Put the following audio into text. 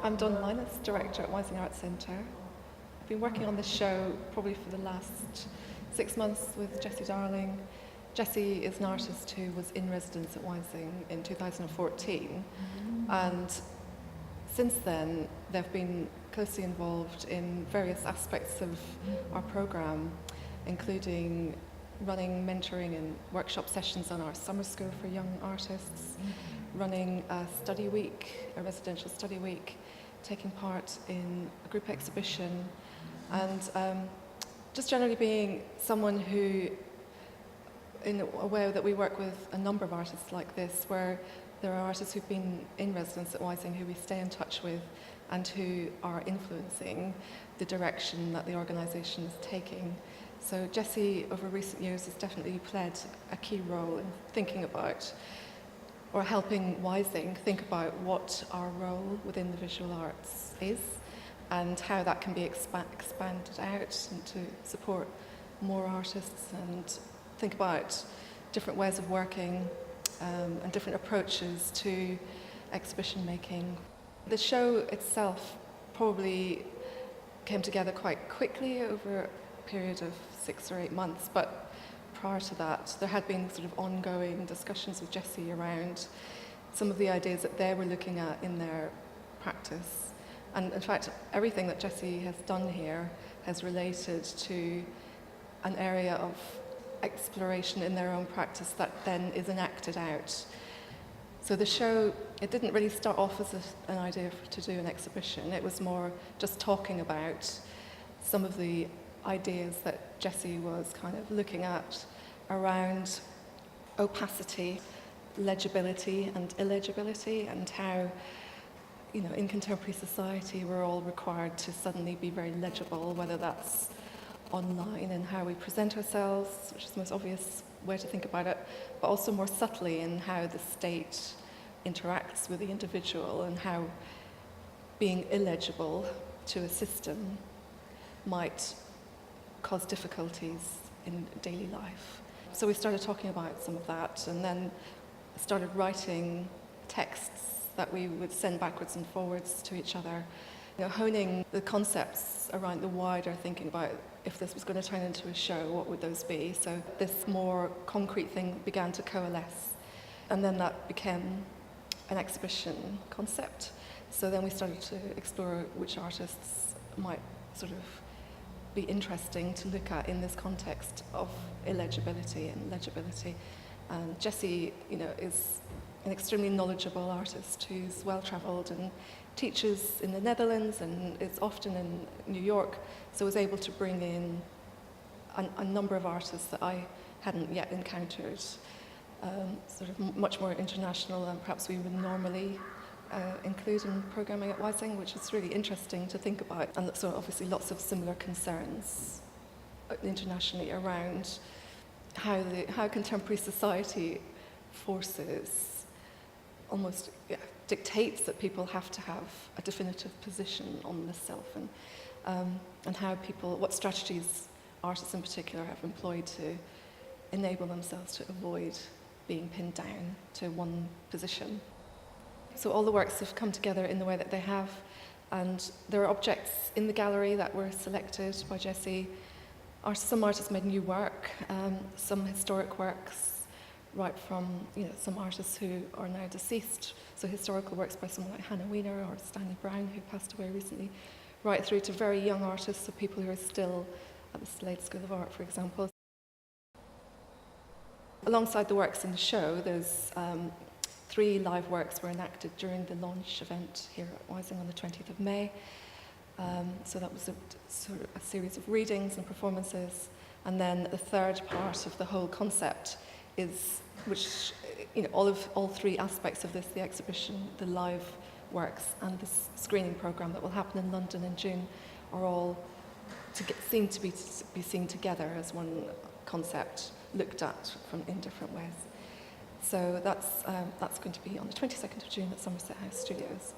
I'm Dawn Linus, director at Wysing Arts Centre. I've been working on this show probably for the last 6 months with Jessie Darling. Jessie is an artist who was in residence at Wysing in 2014, and since then they've been closely involved in various aspects of our programme, including running mentoring and workshop sessions on our summer school for young artists, running a study week, a residential study week, taking part in a group exhibition, and just generally being someone who, in a way that we work with a number of artists like this, where there are artists who've been in residence at Wysing who we stay in touch with and who are influencing the direction that the organisation is taking. So Jessie, over recent years, has definitely played a key role in thinking about, or helping Wysing think about what our role within the visual arts is and how that can be expanded out and to support more artists and think about different ways of working and different approaches to exhibition making. The show itself probably came together quite quickly over a period of 6 or 8 months, but prior to that there had been sort of ongoing discussions with Jessie around some of the ideas that they were looking at in their practice. And in fact, everything that Jessie has done here has related to an area of exploration in their own practice that then is enacted out. So the show, it didn't really start off as an idea to do an exhibition. It was more just talking about some of the ideas that Jessie was kind of looking at around opacity, legibility and illegibility, and how, you know, in contemporary society we're all required to suddenly be very legible, whether that's online and how we present ourselves, which is the most obvious way to think about it, but also more subtly in how the state interacts with the individual and how being illegible to a system might cause difficulties in daily life. So we started talking about some of that, and then started writing texts that we would send backwards and forwards to each other, you know, honing the concepts around the wider thinking about if this was going to turn into a show, what would those be? So this more concrete thing began to coalesce, and then that became an exhibition concept. So then we started to explore which artists might sort of be interesting to look at in this context of illegibility and legibility. And Jessie, you know, is an extremely knowledgeable artist who's well-travelled and teaches in the Netherlands and is often in New York, so was able to bring in a number of artists that I hadn't yet encountered, sort of much more international than perhaps we would normally include in programming at Wysing, which is really interesting to think about. And so obviously lots of similar concerns internationally around how contemporary society forces, almost dictates that people have to have a definitive position on the self, and how people, what strategies artists in particular have employed to enable themselves to avoid being pinned down to one position. So all the works have come together in the way that they have, and there are objects in the gallery that were selected by Jessie. Some artists made new work, some historic works, right from, you know, some artists who are now deceased, so historical works by someone like Weiner or Stanley Brouwn, who passed away recently, right through to very young artists, so people who are still at the Slade School of Art, for example. Alongside the works in the show, there's 3 live works were enacted during the launch event here at Wysing on the 20th of May. So that was a series of readings and performances. And then the third part of the whole concept is, which, you know, all 3 aspects of this, the exhibition, the live works, and this screening programme that will happen in London in June, are all seen to be seen together as one concept, looked at in different ways. So that's going to be on the 22nd of June at Somerset House Studios.